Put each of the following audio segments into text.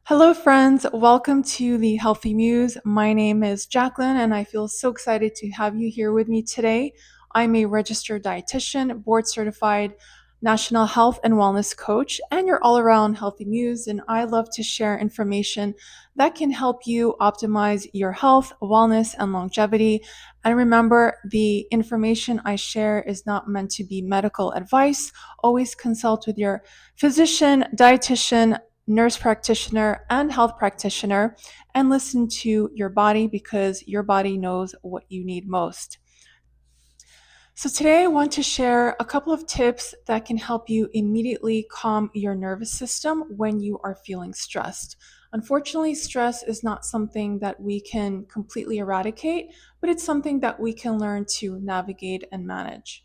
Hello, friends. Welcome to the Healthy Muse. My name is Jacqueline, and I feel so excited to have you here with me today. I'm a registered dietitian, board certified national health and wellness coach, and your all around healthy muse. And I love to share information that can help you optimize your health, wellness, and longevity. And remember, the information I share is not meant to be medical advice. Always consult with your physician, dietitian, nurse practitioner, and health practitioner, and listen to your body because your body knows what you need most. So, today I want to share a couple of tips that can help you immediately calm your nervous system when you are feeling stressed. Unfortunately, stress is not something that we can completely eradicate, but it's something that we can learn to navigate and manage.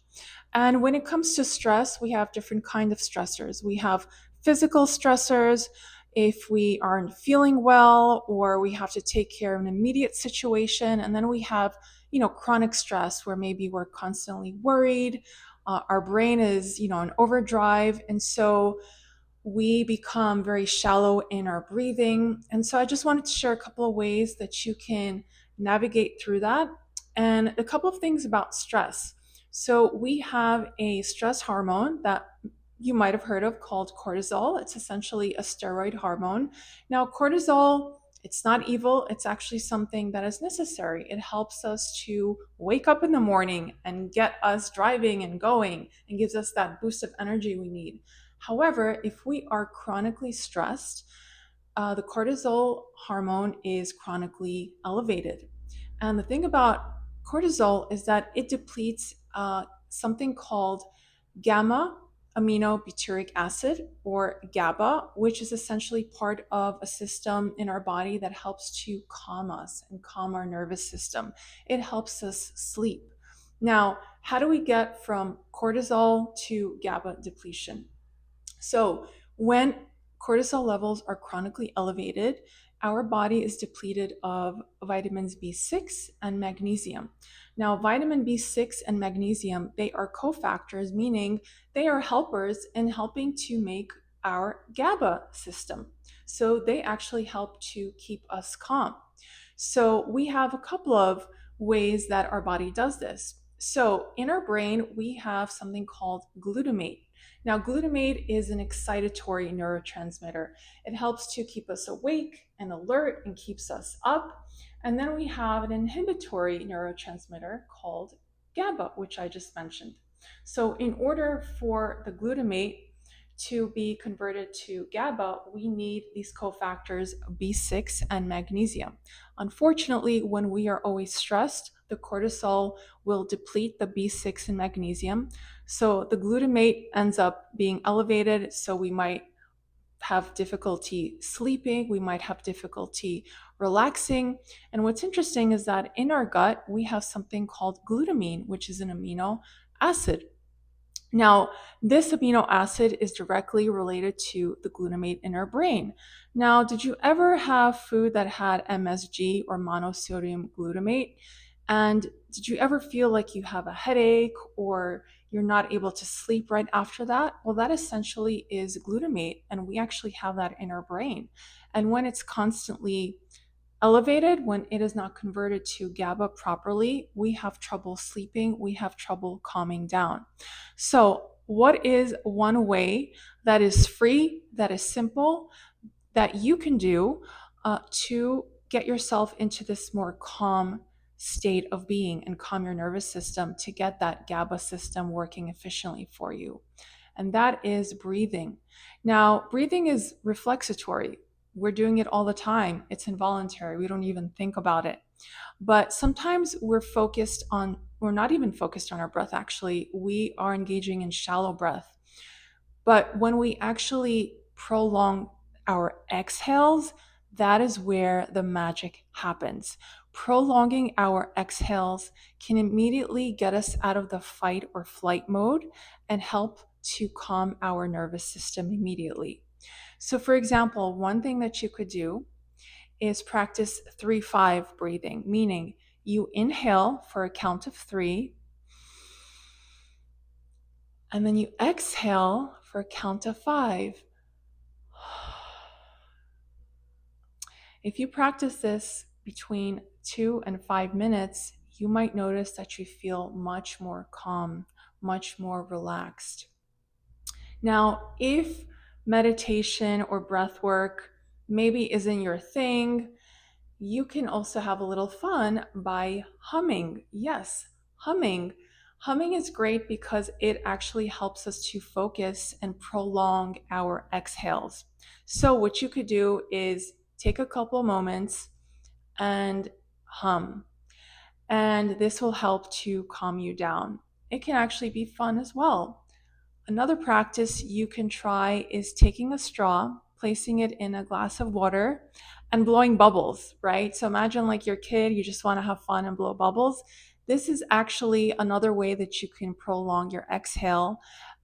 And when it comes to stress, we have different kinds of stressors. We have physical stressors if we aren't feeling well or we have to take care of an immediate situation. And then we have chronic stress where maybe we're constantly worried, our brain is in overdrive, and so we become very shallow in our breathing. And so I just wanted to share a couple of ways that you can navigate through that, and a couple of things about stress. So we have a stress hormone that you might have heard of called cortisol. It's essentially a steroid hormone. Now, cortisol, it's not evil. It's actually something that is necessary. It helps us to wake up in the morning and get us driving and going and gives us that boost of energy we need. However, if we are chronically stressed, the cortisol hormone is chronically elevated. And the thing about cortisol is that it depletes something called gamma aminobutyric acid, or GABA, which is essentially part of a system in our body that helps to calm us and calm our nervous system. It helps us sleep. Now, how do we get from cortisol to GABA depletion? So, when cortisol levels are chronically elevated, our body is depleted of vitamins B6 and magnesium. Now, vitamin B6 and magnesium, they are cofactors, meaning they are helpers in helping to make our GABA system. So, they actually help to keep us calm. So, we have a couple of ways that our body does this. So, in our brain, we have something called glutamate. Now, glutamate is an excitatory neurotransmitter. It helps to keep us awake and alert and keeps us up. And then we have an inhibitory neurotransmitter called GABA, which I just mentioned. So, in order for the glutamate to be converted to GABA, we need these cofactors B6 and magnesium. Unfortunately, when we are always stressed, the cortisol will deplete the B6 and magnesium. So the glutamate ends up being elevated. So we might have difficulty sleeping, we might have difficulty relaxing. And what's interesting is that in our gut, we have something called glutamine, which is an amino acid. Now, this amino acid is directly related to the glutamate in our brain. Now, did you ever have food that had MSG, or monosodium glutamate? And did you ever feel like you have a headache or you're not able to sleep right after that? Well, that essentially is glutamate, and we actually have that in our brain. And when it's constantly elevated, when it is not converted to GABA properly, we have trouble sleeping, we have trouble calming down. So, what is one way that is free, that is simple, that you can do to get yourself into this more calm state of being and calm your nervous system to get that GABA system working efficiently for you? And that is breathing. Now, breathing is reflexatory. We're doing it all the time. It's involuntary. We don't even think about it. But sometimes we're not even focused on our breath, actually. We are engaging in shallow breath. But when we actually prolong our exhales, that is where the magic happens. Prolonging our exhales can immediately get us out of the fight or flight mode and help to calm our nervous system immediately. So, for example, one thing that you could do is practice 3-5 breathing, meaning you inhale for a count of 3, and then you exhale for a count of 5. If you practice this between 2 and 5 minutes, you might notice that you feel much more calm, much more relaxed. Now, if meditation or breath work maybe isn't your thing, you can also have a little fun by humming. Yes, humming. Humming is great because it actually helps us to focus and prolong our exhales. So, what you could do is take a couple of moments and hum, and this will help to calm you down. It can actually be fun as well. Another practice you can try is taking a straw, placing it in a glass of water, and blowing bubbles, right? So imagine like your kid, you just want to have fun and blow bubbles. This is actually another way that you can prolong your exhale.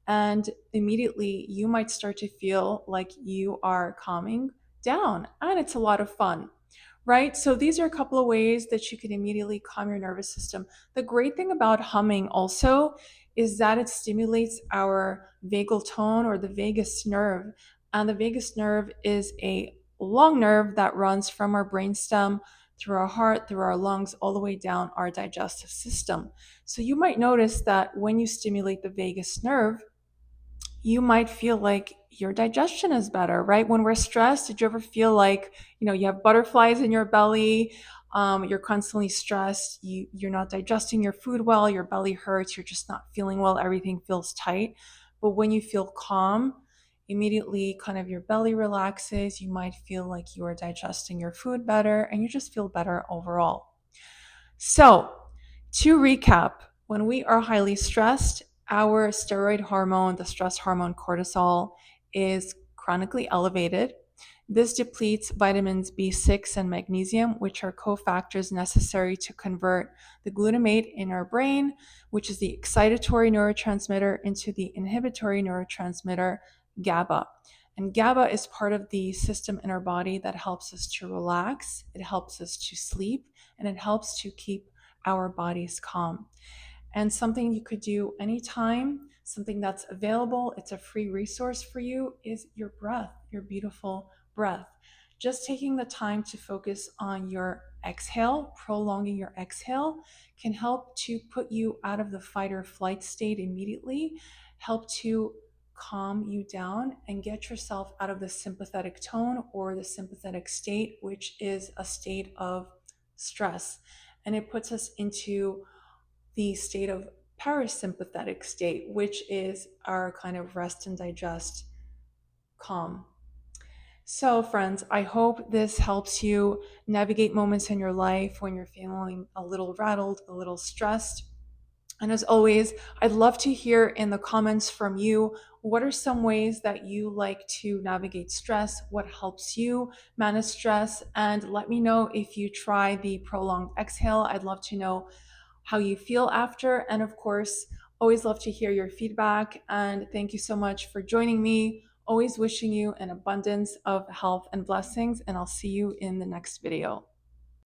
And immediately you might start to feel like you are calming down. And it's a lot of fun, right? So these are a couple of ways that you can immediately calm your nervous system. The great thing about humming also is that it stimulates our vagal tone or the vagus nerve. And the vagus nerve is a long nerve that runs from our brainstem through our heart, through our lungs, all the way down our digestive system. So you might notice that when you stimulate the vagus nerve, you might feel like your digestion is better, right? When we're stressed, did you ever feel like, you have butterflies in your belly? You're constantly stressed. You're not digesting your food well. Your belly hurts. You're just not feeling well. Everything feels tight. But when you feel calm, immediately kind of your belly relaxes. You might feel like you are digesting your food better and you just feel better overall. So, to recap, when we are highly stressed, our steroid hormone, the stress hormone cortisol, is chronically elevated. This depletes vitamins B6 and magnesium, which are cofactors necessary to convert the glutamate in our brain, which is the excitatory neurotransmitter, into the inhibitory neurotransmitter GABA. And GABA is part of the system in our body that helps us to relax, it helps us to sleep, and it helps to keep our bodies calm. And something you could do anytime, something that's available, it's a free resource for you, is your breath, your beautiful breath. Just taking the time to focus on your exhale, prolonging your exhale, can help to put you out of the fight or flight state immediately, help to calm you down and get yourself out of the sympathetic tone or the sympathetic state, which is a state of stress. And it puts us into the state of parasympathetic state, which is our kind of rest and digest calm. So, friends, I hope this helps you navigate moments in your life when you're feeling a little rattled, a little stressed. And as always, I'd love to hear in the comments from you, what are some ways that you like to navigate stress? What helps you manage stress? And let me know if you try the prolonged exhale. I'd love to know how you feel after. And of course, always love to hear your feedback. And thank you so much for joining me. Always wishing you an abundance of health and blessings. And I'll see you in the next video.